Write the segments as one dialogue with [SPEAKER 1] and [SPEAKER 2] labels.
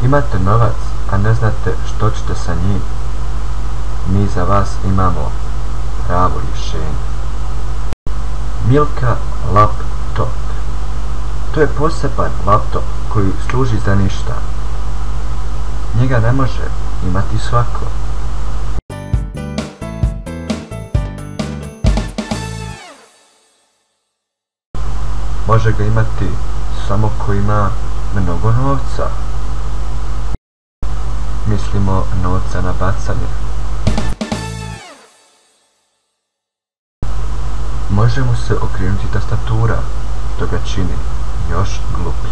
[SPEAKER 1] Imate novac, a ne znate što ćete sa njim? Mi za vas imamo pravo rješenje. Milka laptop. To je poseban laptop koji služi za ništa. Njega ne može imati svako. Može ga imati samo ko ima mnogo novca. Mislimo novca na bacanje. Može mu se okrenuti tastatura, što ga čini još gluplji.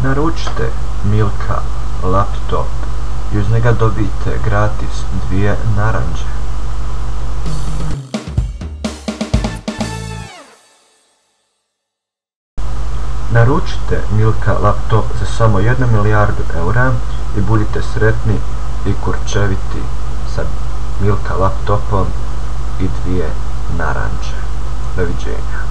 [SPEAKER 1] Naručite Milka laptop i uz njega dobijete gratis 2 naranče. Naručite Milka laptop za samo 1 milijardu eura i budite sretni i kurčeviti sa Milka laptopom i 2 naranče. Doviđenja.